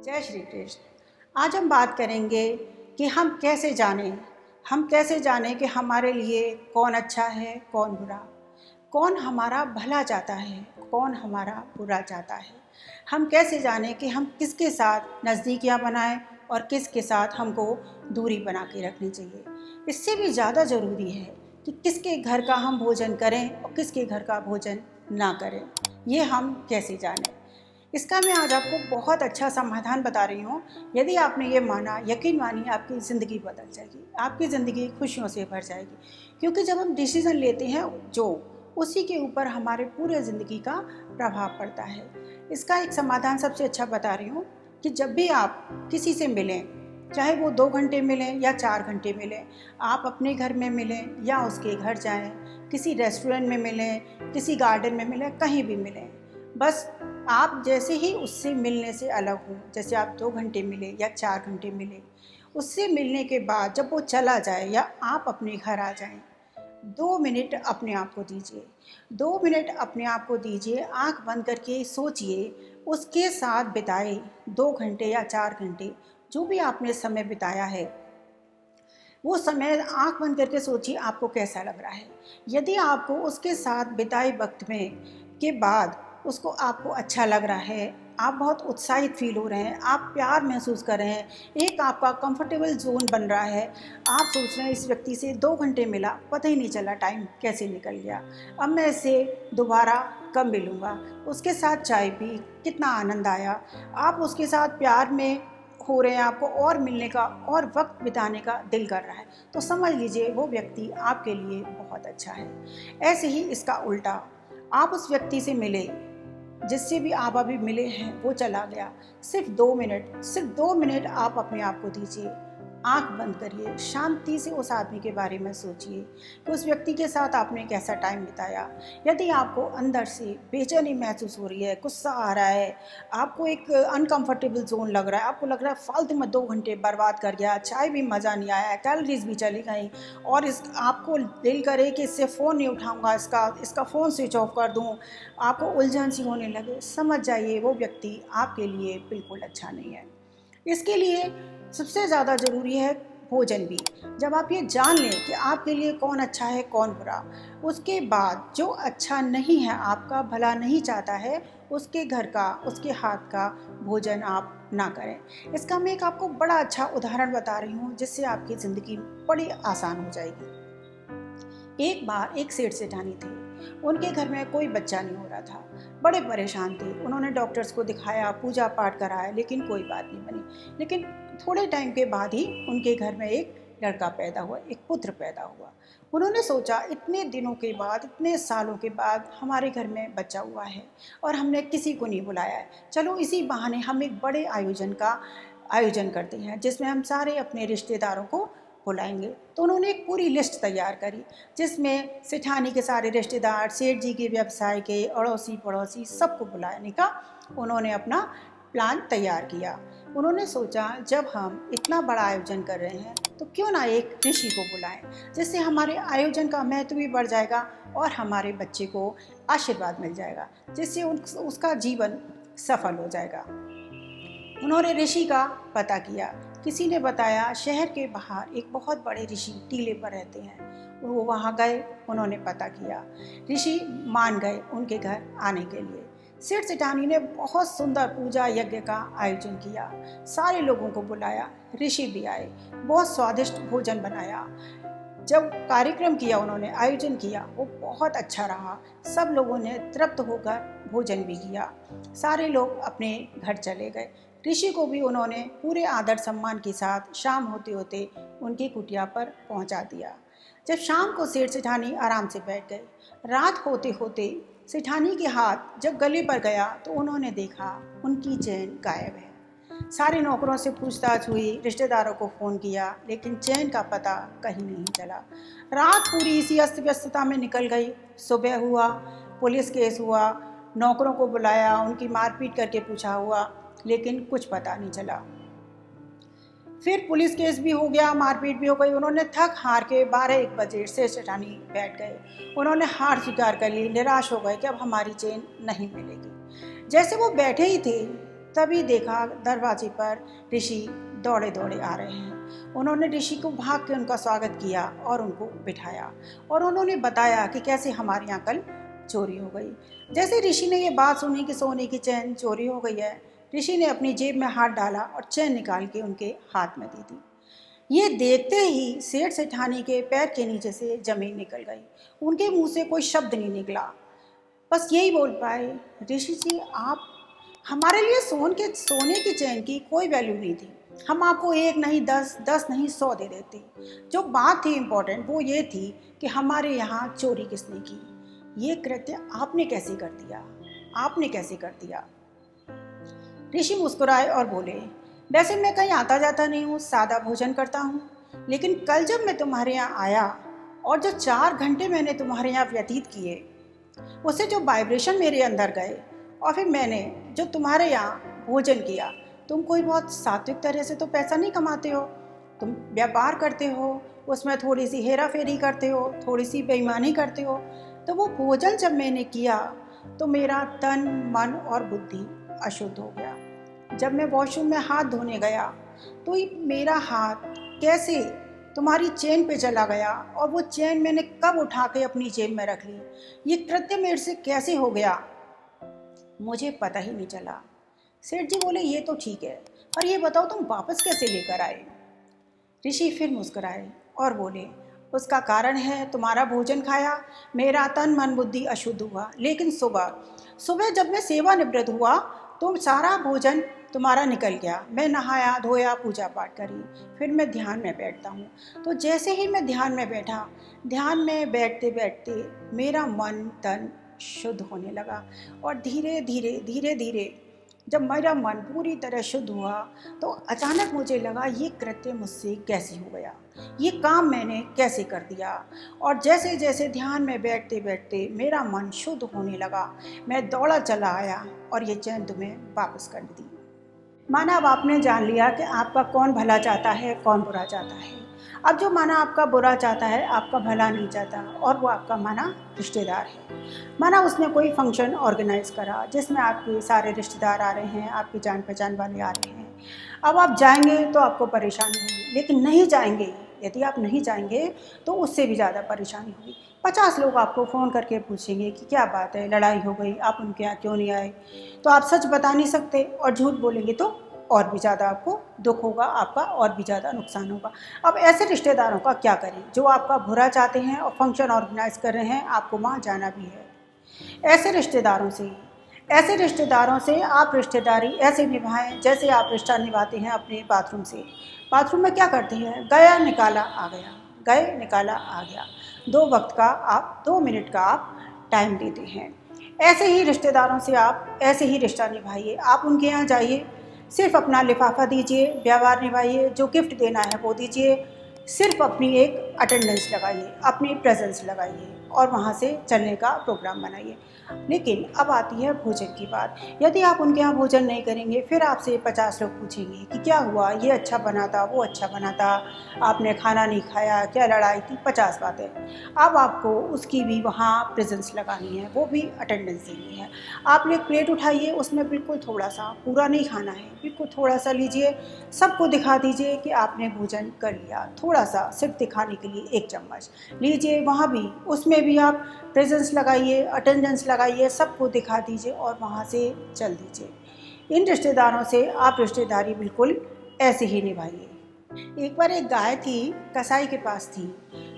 जय श्री कृष्ण। आज हम बात करेंगे कि हम कैसे जानें कि हमारे लिए कौन अच्छा है कौन बुरा, कौन हमारा भला चाहता है कौन हमारा बुरा चाहता है। हम कैसे जानें कि हम किसके साथ नज़दीकियाँ बनाएं और किसके साथ हमको दूरी बना के रखनी चाहिए। इससे भी ज़्यादा ज़रूरी है कि किसके घर का हम भोजन करें और किसके घर का भोजन ना करें। ये हम कैसे जानें, इसका मैं आज आपको बहुत अच्छा समाधान बता रही हूँ। यदि आपने ये माना, यकीन मानिए आपकी ज़िंदगी बदल जाएगी, आपकी ज़िंदगी खुशियों से भर जाएगी। क्योंकि जब हम डिसीज़न लेते हैं जो उसी के ऊपर हमारे पूरे ज़िंदगी का प्रभाव पड़ता है। इसका एक समाधान सबसे अच्छा बता रही हूँ कि जब भी आप किसी से मिलें, चाहे वो 2 घंटे मिलें या 4 घंटे मिलें, आप अपने घर में मिलें या उसके घर जाएं, किसी रेस्टोरेंट में मिलें, किसी गार्डन में मिलें, कहीं भी मिलें, बस आप जैसे ही उससे मिलने से अलग हों, जैसे आप 2 घंटे मिले या 4 घंटे मिले, उससे मिलने के बाद जब वो चला जाए या आप अपने घर आ जाएं, 2 मिनट अपने आप को दीजिए। 2 मिनट अपने आप को दीजिए, आँख बंद करके सोचिए, उसके साथ बिताए 2 घंटे या 4 घंटे जो भी आपने समय बिताया है, वो समय आँख बंद करके सोचिए आपको कैसा लग रहा है। यदि आपको उसके साथ बिताए वक्त में के बाद उसको आपको अच्छा लग रहा है, आप बहुत उत्साहित फील हो रहे हैं, आप प्यार महसूस कर रहे हैं, एक आपका कंफर्टेबल जोन बन रहा है, आप सोच रहे हैं इस व्यक्ति से 2 घंटे मिला, पता ही नहीं चला टाइम कैसे निकल गया, अब मैं इससे दोबारा कब मिलूँगा, उसके साथ चाय पी, कितना आनंद आया, आप उसके साथ प्यार में हो रहे हैं, आपको और मिलने का और वक्त बिताने का दिल कर रहा है, तो समझ लीजिए वो व्यक्ति आपके लिए बहुत अच्छा है। ऐसे ही इसका उल्टा, आप उस व्यक्ति से मिले जिससे भी आप अभी मिले हैं, वो चला गया, सिर्फ 2 मिनट आप अपने आप को दीजिए, आंख बंद करिए, शांति से उस आदमी के बारे में सोचिए कि उस व्यक्ति के साथ आपने कैसा टाइम बिताया। यदि आपको अंदर से बेचैनी महसूस हो रही है, गुस्सा आ रहा है, आपको एक अनकंफर्टेबल जोन लग रहा है, आपको लग रहा है फालतू में 2 घंटे बर्बाद कर गया, चाय भी मज़ा नहीं आया, कैलोरीज भी चली गई, और इस आपको दिल करे कि इससे फ़ोन नहीं उठाऊंगा, इसका फ़ोन स्विच ऑफ कर दूं, आपको उलझन सी होने लगे, समझ जाइए वो व्यक्ति आपके लिए बिल्कुल अच्छा नहीं है। इसके लिए सबसे ज़्यादा ज़रूरी है भोजन भी। जब आप ये जान लें कि आपके लिए कौन अच्छा है कौन बुरा, उसके बाद जो अच्छा नहीं है, आपका भला नहीं चाहता है, उसके घर का, उसके हाथ का भोजन आप ना करें। इसका मैं एक आपको बड़ा अच्छा उदाहरण बता रही हूँ जिससे आपकी ज़िंदगी बड़ी आसान हो जाएगी। एक बार एक सेठ सेठानी थे, उनके घर में कोई बच्चा नहीं हो रहा था, बड़े परेशान थे। उन्होंने डॉक्टर्स को दिखाया, पूजा पाठ कराया, लेकिन कोई बात नहीं बनी। लेकिन थोड़े टाइम के बाद ही उनके घर में एक लड़का पैदा हुआ, एक पुत्र पैदा हुआ। उन्होंने सोचा इतने दिनों के बाद, इतने सालों के बाद हमारे घर में बच्चा हुआ है और हमने किसी को नहीं बुलाया है, चलो इसी बहाने हम एक बड़े आयोजन करते हैं जिसमें हम सारे अपने रिश्तेदारों को बुलाएंगे। तो उन्होंने एक पूरी लिस्ट तैयार करी जिसमें सेठानी के सारे रिश्तेदार, सेठ जी के व्यवसाय के अड़ोसी पड़ोसी सबको बुलाने का उन्होंने अपना प्लान तैयार किया। उन्होंने सोचा जब हम इतना बड़ा आयोजन कर रहे हैं तो क्यों ना एक ऋषि को बुलाएं, जिससे हमारे आयोजन का महत्व भी बढ़ जाएगा और हमारे बच्चे को आशीर्वाद मिल जाएगा, जिससे उसका जीवन सफल हो जाएगा। उन्होंने ऋषि का पता किया, किसी ने बताया शहर के बाहर एक बहुत बड़े ऋषि टीले पर रहते हैं। वो वहाँ गए, उन्होंने पता किया, ऋषि मान गए उनके घर आने के लिए। सेठ सेठानी ने बहुत सुंदर पूजा यज्ञ का आयोजन किया, सारे लोगों को बुलाया, ऋषि भी आए, बहुत स्वादिष्ट भोजन बनाया। जब कार्यक्रम किया, उन्होंने आयोजन किया, वो बहुत अच्छा रहा, सब लोगों ने तृप्त होकर भोजन भी किया, सारे लोग अपने घर चले गए। ऋषि को भी उन्होंने पूरे आदर सम्मान के साथ शाम होते होते उनकी कुटिया पर पहुंचा दिया। जब शाम को सेठ सेठानी आराम से बैठ गए, रात होते होते सेठानी के हाथ जब गले पर गया तो उन्होंने देखा उनकी चैन गायब है। सारे नौकरों से पूछताछ हुई, रिश्तेदारों को फ़ोन किया, लेकिन चैन का पता कहीं नहीं चला। रात पूरी इसी अस्त व्यस्तता में निकल गई। सुबह हुआ, पुलिस केस हुआ, नौकरों को बुलाया, उनकी मारपीट करके पूछा हुआ, लेकिन कुछ पता नहीं चला। फिर पुलिस केस भी हो गया, मारपीट भी हो गई। उन्होंने थक हार के 12-1 बजे से सेठानी बैठ गए। उन्होंने हार स्वीकार कर ली, निराश हो गए कि अब हमारी चैन नहीं मिलेगी। जैसे वो बैठे ही थे तभी देखा दरवाजे पर ऋषि दौड़े दौड़े आ रहे हैं। उन्होंने ऋषि को भाग के उनका स्वागत किया और उनको बिठाया और उन्होंने बताया कि कैसे हमारे यहाँ कल चोरी हो गई। जैसे ऋषि ने ये बात सुनी कि सोने की चैन चोरी हो गई है, ऋषि ने अपनी जेब में हाथ डाला और चैन निकाल के उनके हाथ में दे दी। ये देखते ही सेठ सेठानी के पैर के नीचे से जमीन निकल गई। उनके मुंह से कोई शब्द नहीं निकला, बस यही बोल पाए, ऋषि जी आप, हमारे लिए सोने की चैन की कोई वैल्यू नहीं थी। हम आपको 1 नहीं 10, 10 नहीं 100 दे देते। जो बात थी इम्पोर्टेंट वो ये थी कि हमारे यहाँ चोरी किसने की, ये कृत्य आपने कैसे कर दिया, आपने कैसे कर दिया। ऋषि मुस्कुराए और बोले, वैसे मैं कहीं आता जाता नहीं हूँ, सादा भोजन करता हूँ, लेकिन कल जब मैं तुम्हारे यहाँ आया और जो 4 घंटे मैंने तुम्हारे यहाँ व्यतीत किए, उससे जो वाइब्रेशन मेरे अंदर गए और फिर मैंने जो तुम्हारे यहाँ भोजन किया, तुम कोई बहुत सात्विक तरह से तो पैसा नहीं कमाते हो, तुम व्यापार करते हो, उसमें थोड़ी सी हेरा फेरी करते हो, थोड़ी सी बेईमानी करते हो। तो वो भोजन जब मैंने किया तो मेरा तन मन और बुद्धि अशुद्ध हो गया। जब मैं वॉशरूम में हाथ धोने गया तो मेरा हाथ कैसे तुम्हारी चेन पे चला गया और वो चेन मैंने कब उठा के अपनी जेब में रख ली, ये कृत्य मेरे से कैसे हो गया, मुझे पता ही नहीं चला। सेठ जी बोले, ये तो ठीक है, और ये बताओ तुम वापस कैसे लेकर आए। ऋषि फिर मुस्कुराए और बोले, उसका कारण है तुम्हारा भोजन खाया, मेरा तन मन बुद्धि अशुद्ध हुआ, लेकिन सुबह जब मैं सेवानिवृत्त हुआ तो सारा भोजन तुम्हारा निकल गया। मैं नहाया धोया, पूजा पाठ करी, फिर मैं ध्यान में बैठता हूँ। तो जैसे ही मैं ध्यान में बैठा, ध्यान में बैठते बैठते मेरा मन तन शुद्ध होने लगा और धीरे धीरे जब मेरा मन पूरी तरह शुद्ध हुआ तो अचानक मुझे लगा ये कृत्य मुझसे कैसे हो गया, ये काम मैंने कैसे कर दिया। और जैसे जैसे ध्यान में बैठते बैठते मेरा मन शुद्ध होने लगा, मैं दौड़ा चला आया और ये चैन तुम्हें वापस कर दी। माना अब आपने जान लिया कि आपका कौन भला चाहता है, कौन बुरा चाहता है। अब जो माना आपका बुरा चाहता है, आपका भला नहीं चाहता, और वो आपका माना रिश्तेदार है। माना उसने कोई फंक्शन ऑर्गेनाइज करा जिसमें आपके सारे रिश्तेदार आ रहे हैं, आपकी जान पहचान वाले आ रहे हैं। अब आप जाएंगे तो आपको परेशानी होगी, लेकिन नहीं जाएंगे, यदि आप नहीं जाएंगे तो उससे भी ज़्यादा परेशानी होगी। 50 लोग आपको फ़ोन करके पूछेंगे कि क्या बात है, लड़ाई हो गई, आप उनके यहाँ क्यों नहीं आए। तो आप सच बता नहीं सकते और झूठ बोलेंगे तो और भी ज़्यादा आपको दुख होगा, आपका और भी ज़्यादा नुकसान होगा। अब ऐसे रिश्तेदारों का क्या करें जो आपका बुरा चाहते हैं और फंक्शन ऑर्गेनाइज कर रहे हैं, आपको वहाँ जाना भी है। ऐसे रिश्तेदारों से आप रिश्तेदारी ऐसे निभाएं जैसे आप रिश्ता निभाते हैं अपने बाथरूम से। बाथरूम में क्या करते हैं, गया निकाला आ गया, गए निकाला आ गया। 2 वक्त का आप 2 मिनट का आप टाइम देते हैं। ऐसे ही रिश्तेदारों से आप ऐसे ही रिश्ता निभाइए। आप उनके यहाँ जाइए, सिर्फ अपना लिफाफा दीजिए, व्यवहार निभाइए, जो गिफ्ट देना है वो दीजिए, सिर्फ अपनी एक अटेंडेंस लगाइए, अपनी प्रेजेंस लगाइए और वहाँ से चलने का प्रोग्राम बनाइए। लेकिन अब आती है भोजन की बात। यदि आप उनके यहाँ भोजन नहीं करेंगे, फिर आपसे 50 लोग पूछेंगे कि क्या हुआ, ये अच्छा बना था, वो अच्छा बना था, आपने खाना नहीं खाया, क्या लड़ाई थी, 50 बातें। अब आपको उसकी भी वहाँ प्रेजेंस लगानी है, वो भी अटेंडेंस देनी है। आप एक प्लेट उठाइए, उसमें बिल्कुल थोड़ा सा, पूरा नहीं खाना है, बिल्कुल थोड़ा सा लीजिए, सबको दिखा दीजिए कि आपने भोजन कर लिया। थोड़ा सा सिर्फ दिखाने के लिए 1 चम्मच लीजिए, वहाँ भी उसमें भी आप प्रेजेंस लगाइए, अटेंडेंस लगाइए, सबको दिखा दीजिए और वहाँ से चल दीजिए। इन रिश्तेदारों से आप रिश्तेदारी बिल्कुल ऐसे ही निभाइए। एक बार एक गाय थी, कसाई के पास थी,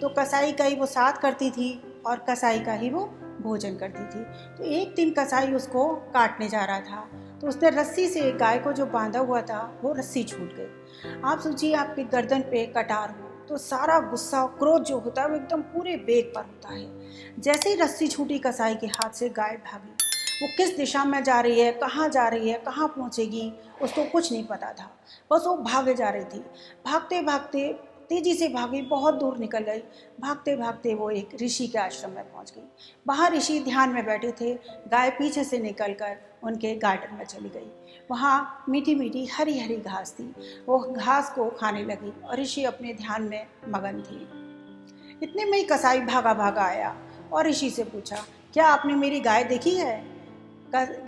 तो कसाई का ही वो साथ करती थी और कसाई का ही वो भोजन करती थी। तो एक दिन कसाई उसको काटने जा रहा था, तो उसने रस्सी से गाय को जो बांधा हुआ था वो रस्सी छूट गई। आप सोचिए, आपकी गर्दन पे कटार हो तो सारा गुस्सा क्रोध जो होता है वो एकदम पूरे बेग पर होता है। जैसे ही रस्सी छूटी कसाई के हाथ से, गाय भागी। वो किस दिशा में जा रही है, कहाँ जा रही है, कहाँ पहुँचेगी, उसको कुछ नहीं पता था, बस वो भागे जा रही थी। भागते भागते तेजी से भागी, बहुत दूर निकल गई। भागते भागते वो एक ऋषि के आश्रम में पहुंच गई। वहाँ ऋषि ध्यान में बैठे थे। गाय पीछे से निकलकर उनके गार्डन में चली गई। वहाँ मीठी मीठी हरी हरी घास थी, वो घास को खाने लगी और ऋषि अपने ध्यान में मगन थी। इतने में ही कसाई भागा भागा आया और ऋषि से पूछा, क्या आपने मेरी गाय देखी है?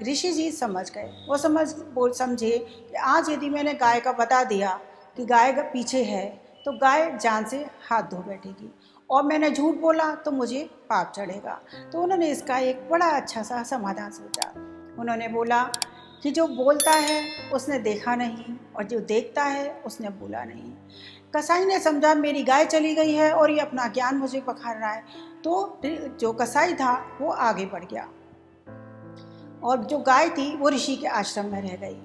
ऋषि जी समझ गए, वो समझे कि आज यदि मैंने गाय का बता दिया कि गाय का पीछे है तो गाय जान से हाथ धो बैठेगी, और मैंने झूठ बोला तो मुझे पाप चढ़ेगा। तो उन्होंने इसका एक बड़ा अच्छा सा समाधान सोचा। उन्होंने बोला कि जो बोलता है उसने देखा नहीं, और जो देखता है उसने बोला नहीं। कसाई ने समझा मेरी गाय चली गई है और ये अपना ज्ञान मुझे बखार रहा है, तो जो कसाई था वो आगे बढ़ गया, और जो गाय थी वो ऋषि के आश्रम में रह गई।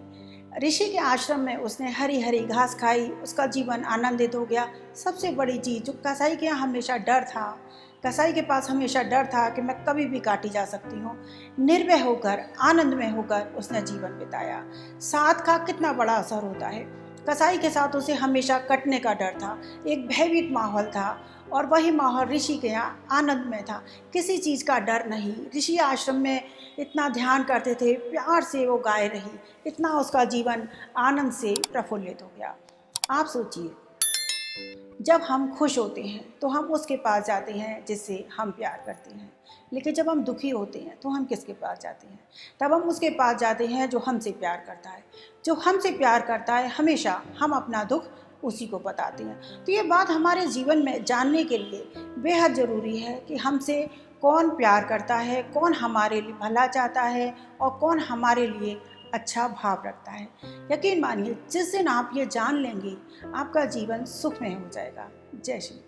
ऋषि के आश्रम में उसने हरी हरी घास खाई, उसका जीवन आनंदित हो गया। सबसे बड़ी चीज़ जो कसाई के यहाँ हमेशा डर था, कसाई के पास हमेशा डर था कि मैं कभी भी काटी जा सकती हूँ, निर्भय होकर आनंद में होकर उसने जीवन बिताया। साथ का कितना बड़ा असर होता है। कसाई के साथ उसे हमेशा कटने का डर था, एक भयभीत माहौल था, और वही माहौल ऋषि के यहाँ आनंद में था, किसी चीज़ का डर नहीं। ऋषि आश्रम में इतना ध्यान करते थे, प्यार से वो गाय रही, इतना उसका जीवन आनंद से प्रफुल्लित हो गया। आप सोचिए, जब हम खुश होते हैं तो हम उसके पास जाते हैं जिससे हम प्यार करते हैं, लेकिन जब हम दुखी होते हैं तो हम किसके पास जाते हैं? तब हम उसके पास जाते हैं जो हमसे प्यार करता है। जो हमसे प्यार करता है हमेशा हम अपना दुख उसी को बताते हैं। तो ये बात हमारे जीवन में जानने के लिए बेहद ज़रूरी है कि हमसे कौन प्यार करता है, कौन हमारे लिए भला चाहता है, और कौन हमारे लिए अच्छा भाव रखता है। यकीन मानिए, जिस दिन आप ये जान लेंगे आपका जीवन सुखमय हो जाएगा। जय श्री।